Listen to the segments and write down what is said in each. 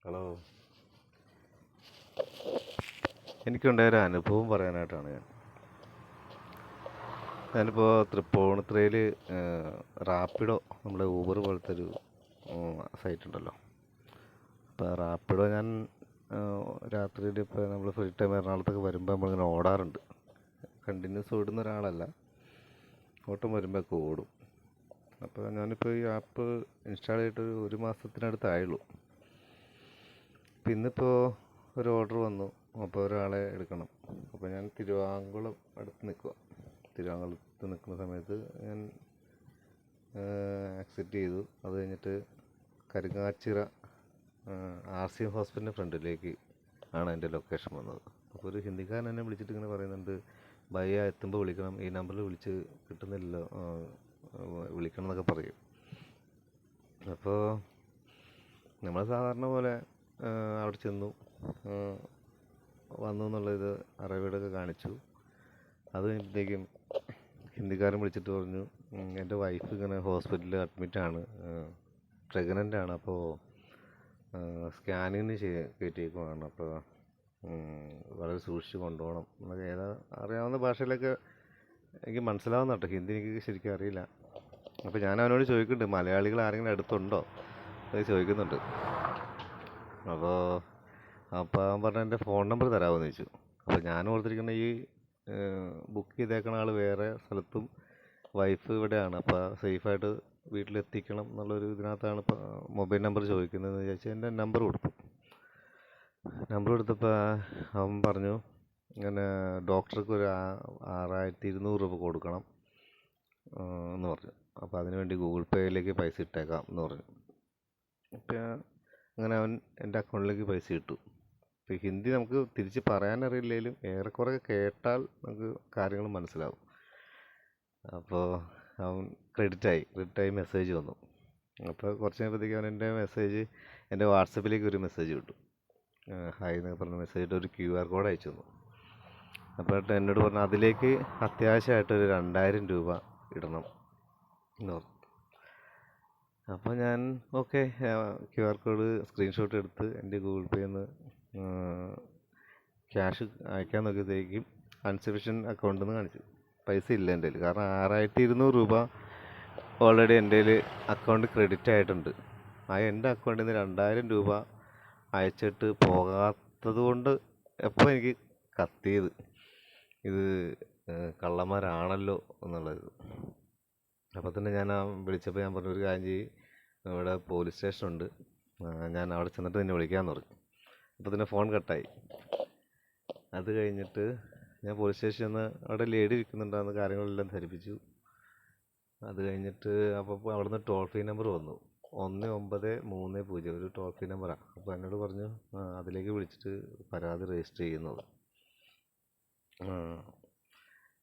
Hello. എനിക്കുണ്ടായ ഒരു അനുഭവം പറയാനായിട്ടാണ് ഞാനിപ്പോൾ തൃപ്പൂണിത്തുറയിൽ റാപ്പിഡോ, നമ്മുടെ ഊബർ പോലത്തെ ഒരു സൈറ്റ് ഉണ്ടല്ലോ. അപ്പോൾ റാപ്പിഡോ ഞാൻ രാത്രിയിൽ ഇപ്പോൾ നമ്മൾ ഫ്രീ ടൈം എറണാകുളത്തൊക്കെ വരുമ്പോൾ നമ്മളിങ്ങനെ ഓടാറുണ്ട്. കണ്ടിന്യൂസ് ഓടുന്ന ഒരാളല്ല, ഓട്ടം വരുമ്പോഴൊക്കെ ഓടും. അപ്പോൾ ഞാനിപ്പോൾ ഈ ആപ്പ് ഇൻസ്റ്റാൾ ചെയ്തിട്ട് ഒരു മാസത്തിനടുത്തായുള്ളൂ. അപ്പം ഇന്നിപ്പോൾ ഒരു ഓർഡർ വന്നു. അപ്പോൾ ഒരാളെ എടുക്കണം. അപ്പോൾ ഞാൻ തിരുവാങ്കുളം അടുത്ത് നിൽക്കുക. തിരുവാങ്കുളത്ത് നിൽക്കുന്ന സമയത്ത് ഞാൻ ആക്സെപ്റ്റ് ചെയ്തു. അത് കഴിഞ്ഞിട്ട് കരുങ്ങാച്ചിറ RCM ഹോസ്പിറ്റലിൻ്റെ ഫ്രണ്ടിലേക്ക് ആണ് എൻ്റെ ലൊക്കേഷൻ വന്നത്. അപ്പോൾ ഒരു ഹിന്ദിക്കാരൻ എന്നെ വിളിച്ചിട്ട് ഇങ്ങനെ പറയുന്നുണ്ട്, ഭയ്യ എത്തുമ്പോൾ വിളിക്കണം, ഈ നമ്പറിൽ വിളിച്ച് കിട്ടുന്നില്ലല്ലോ, വിളിക്കണം എന്നൊക്കെ പറയും. അപ്പോൾ നമ്മൾ സാധാരണ പോലെ അവിടെ ചെന്നു, വന്നു എന്നുള്ളത് അറബിയോടൊക്കെ കാണിച്ചു. അത് കഴിഞ്ഞപ്പോഴത്തേക്കും ഹിന്ദിക്കാരൻ വിളിച്ചിട്ട് പറഞ്ഞു, എൻ്റെ വൈഫ് ഇങ്ങനെ ഹോസ്പിറ്റലിൽ അഡ്മിറ്റാണ്, പ്രഗ്നൻ്റ് ആണ്, അപ്പോൾ സ്കാനിങ്ങിന് കയറ്റിയേക്കുവാണ്, അപ്പോൾ വളരെ സൂക്ഷിച്ച് കൊണ്ടുപോകണം എന്നൊക്കെ അറിയാവുന്ന ഭാഷയിലൊക്കെ എനിക്ക് മനസ്സിലാവുന്ന കേട്ടോ. ഹിന്ദി എനിക്ക് ശരിക്കും അറിയില്ല. അപ്പോൾ ഞാൻ അവനോട് ചോദിക്കുന്നുണ്ട്, മലയാളികൾ ആരെങ്കിലും അടുത്തുണ്ടോ അത് ചോദിക്കുന്നുണ്ട്. അപ്പോൾ അവൻ പറഞ്ഞ എൻ്റെ ഫോൺ നമ്പർ തരാമെന്ന് ചോദിച്ചു. അപ്പോൾ ഞാൻ ഓർത്തിരിക്കുന്ന ഈ ബുക്ക് ചെയ്തേക്കണ ആൾ വേറെ സ്ഥലത്തും വൈഫ് ഇവിടെയാണ്, അപ്പോൾ സേഫായിട്ട് വീട്ടിലെത്തിക്കണം എന്നുള്ളൊരു ഇതിനകത്താണ് ഇപ്പോൾ മൊബൈൽ നമ്പർ ചോദിക്കുന്നതെന്ന് വിചാരിച്ച് എൻ്റെ നമ്പർ കൊടുത്തു. നമ്പർ കൊടുത്തപ്പോൾ അവൻ പറഞ്ഞു, ഇങ്ങനെ ഡോക്ടർക്ക് ഒരു 6200 രൂപ കൊടുക്കണം എന്ന് പറഞ്ഞു. അപ്പോൾ അതിനുവേണ്ടി ഗൂഗിൾ പേയിലേക്ക് പൈസ ഇട്ടേക്കാം എന്ന് പറഞ്ഞു. അപ്പോൾ അങ്ങനെ അവൻ എൻ്റെ അക്കൗണ്ടിലേക്ക് പൈസ ഇട്ടു. ഇപ്പോൾ ഹിന്ദി നമുക്ക് തിരിച്ച് പറയാനറിയില്ലെങ്കിലും ഏറെക്കുറെ കേട്ടാൽ നമുക്ക് കാര്യങ്ങൾ മനസ്സിലാവും. അപ്പോൾ അവൻ ക്രെഡിറ്റായി മെസ്സേജ് വന്നു. അപ്പോൾ കുറച്ച് കഴിയുമ്പോഴത്തേക്കും അവൻ എൻ്റെ വാട്സപ്പിലേക്ക് ഒരു മെസ്സേജ് വിട്ടു. ഹായ് എന്നൊക്കെ പറഞ്ഞ മെസ്സേജ് ഇട്ട് ഒരു QR കോഡ് അയച്ചു തന്നു. അപ്പോൾ എന്നോട് പറഞ്ഞു, അതിലേക്ക് അത്യാവശ്യമായിട്ടൊരു 2000 രൂപ ഇടണം എന്ന് പറഞ്ഞു. അപ്പോൾ ഞാൻ ഓക്കെ, QR കോഡ് സ്ക്രീൻഷോട്ട് എടുത്ത് എൻ്റെ ഗൂഗിൾ പേയിൽ നിന്ന് ക്യാഷ് അയക്കാൻ നോക്കിയപ്പോഴത്തേക്കും അൺസഫിഷ്യൻറ്റ് അക്കൗണ്ടിൽ നിന്ന് കാണിച്ചു. പൈസ ഇല്ല എൻ്റെ കയ്യിൽ. കാരണം 6200 രൂപ ഓൾറെഡി എൻ്റെ കയ്യിൽ അക്കൗണ്ട് ക്രെഡിറ്റ് ആയിട്ടുണ്ട്. എൻ്റെ അക്കൗണ്ടിൽ നിന്ന് 2000 രൂപ അയച്ചിട്ട് പോകാത്തത് കൊണ്ട് എപ്പോൾ എനിക്ക് കത്തിയത് ഇത് കള്ളന്മാരാണല്ലോ എന്നുള്ളത്. അപ്പോൾ തന്നെ ഞാൻ വിളിച്ചപ്പോൾ ഞാൻ പറഞ്ഞു, ഒരു കാര്യം ചെയ്യ്, ഇവിടെ പോലീസ് സ്റ്റേഷനുണ്ട്, ഞാൻ അവിടെ ചെന്നിട്ട് നിന്നെ വിളിക്കാമെന്ന് പറഞ്ഞു. അപ്പോൾ തന്നെ ഫോൺ കട്ടായി. അത് കഴിഞ്ഞിട്ട് ഞാൻ പോലീസ് സ്റ്റേഷനിൽ നിന്ന് അവിടെ ലേഡി ഇരിക്കുന്നുണ്ടാകുന്ന കാര്യങ്ങളെല്ലാം ധരിപ്പിച്ചു. അത് കഴിഞ്ഞിട്ട് അപ്പോൾ അവിടെ നിന്ന് ടോൾ ഫ്രീ നമ്പർ വന്നു, 1930, ഒരു ടോൾ ഫ്രീ നമ്പറാണ്. അപ്പോൾ എന്നോട് പറഞ്ഞു അതിലേക്ക് വിളിച്ചിട്ട് പരാതി രജിസ്റ്റർ ചെയ്യുന്നത്.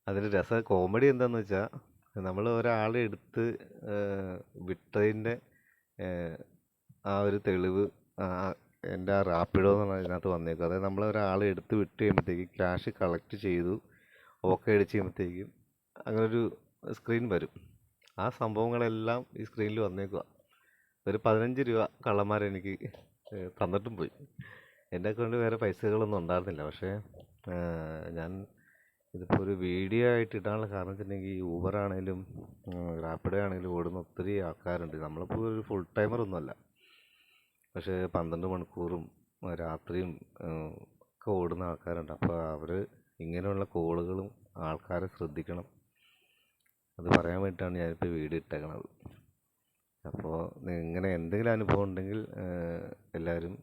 അതിൻ്റെ കോമഡി എന്താണെന്ന് വെച്ചാൽ, നമ്മൾ ഒരാളെ എടുത്ത് വിട്ടതിൻ്റെ ആ ഒരു തെളിവ് എൻ്റെ ആ റാപ്പിഡോ എന്ന് ഇതിനകത്ത് വന്നേക്കും. അതായത് നമ്മൾ ഒരാളെ എടുത്ത് വിട്ട് കഴിയുമ്പോഴത്തേക്കും ക്യാഷ് കളക്ട് ചെയ്തു ഓക്കെ അടിച്ച് കഴിയുമ്പോഴത്തേക്കും അങ്ങനൊരു സ്ക്രീൻ വരും. ആ സംഭവങ്ങളെല്ലാം ഈ സ്ക്രീനിൽ വന്നേക്കുക. ഒരു 15 രൂപ കള്ളന്മാരെനിക്ക് തന്നിട്ടും പോയി. എൻ്റെ അക്കൗണ്ടിൽ വേറെ പൈസകളൊന്നും ഉണ്ടായിരുന്നില്ല. പക്ഷേ ഞാൻ ഇതിപ്പോൾ ഒരു വീഡിയോ ആയിട്ട് ഇടാനുള്ള കാരണം വെച്ചിട്ടുണ്ടെങ്കിൽ, ഈ ഊബർ ആണെങ്കിലും റാപ്പിഡോ ആണെങ്കിലും ഓടുന്ന ഒത്തിരി ആൾക്കാരുണ്ട്. നമ്മളിപ്പോൾ ഒരു ഫുൾ ടൈമറൊന്നുമല്ല, പക്ഷേ 12 മണിക്കൂറും രാത്രിയും ഒക്കെ ഓടുന്ന ആൾക്കാരുണ്ട്. അപ്പോൾ അവർ ഇങ്ങനെയുള്ള കോളുകളും ആൾക്കാരെ ശ്രദ്ധിക്കണം, അത് പറയാൻ വേണ്ടിയിട്ടാണ് ഞാനിപ്പോൾ വീഡിയോ ഇട്ടേക്കണത്. അപ്പോൾ ഇങ്ങനെ എന്തെങ്കിലും അനുഭവം ഉണ്ടെങ്കിൽ എല്ലാവരും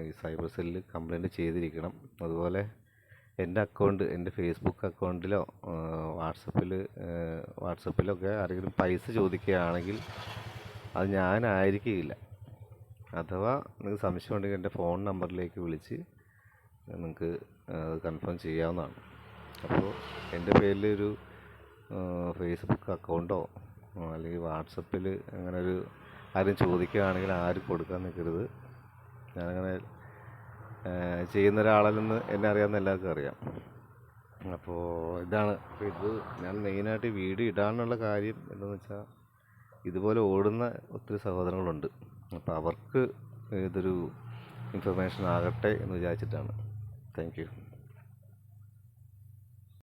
ഈ സൈബർ സെല്ലിൽ കംപ്ലയിൻറ്റ് ചെയ്തിരിക്കണം. അതുപോലെ എൻ്റെ അക്കൗണ്ട്, എൻ്റെ ഫേസ്ബുക്ക് അക്കൗണ്ടിലോ വാട്സപ്പിലൊക്കെ ആരെങ്കിലും പൈസ ചോദിക്കുകയാണെങ്കിൽ അത് ഞാനായിരിക്കില്ല. അഥവാ നിങ്ങൾക്ക് സംശയം ഉണ്ടെങ്കിൽ എൻ്റെ ഫോൺ നമ്പറിലേക്ക് വിളിച്ച് നിങ്ങൾക്ക് അത് കൺഫേം ചെയ്യാവുന്നതാണ്. അപ്പോൾ എൻ്റെ പേരിൽ ഒരു ഫേസ്ബുക്ക് അക്കൗണ്ടോ അല്ലെങ്കിൽ വാട്സപ്പിൽ അങ്ങനെ ഒരു ആരും ചോദിക്കുകയാണെങ്കിൽ ആരും കൊടുക്കാൻ നിൽക്കരുത്. ഞാനങ്ങനെ ചെയ്യുന്ന ഒരാളല്ലെന്ന് എന്നെ അറിയാവുന്ന എല്ലാവർക്കും അറിയാം. അപ്പോൾ ഇതാണ്. അപ്പോൾ ഇത് ഞാൻ മെയിനായിട്ട് വീഡിയോ ഇടാനുള്ള കാര്യം എന്താണെന്ന് വെച്ചാൽ, ഇതുപോലെ ഓടുന്ന ഒത്തിരി സഹോദരങ്ങളുണ്ട്. അപ്പോൾ അവർക്ക് ഇതൊരു ഇൻഫർമേഷൻ ആകട്ടെ എന്ന് വിചാരിച്ചിട്ടാണ്. Thank you.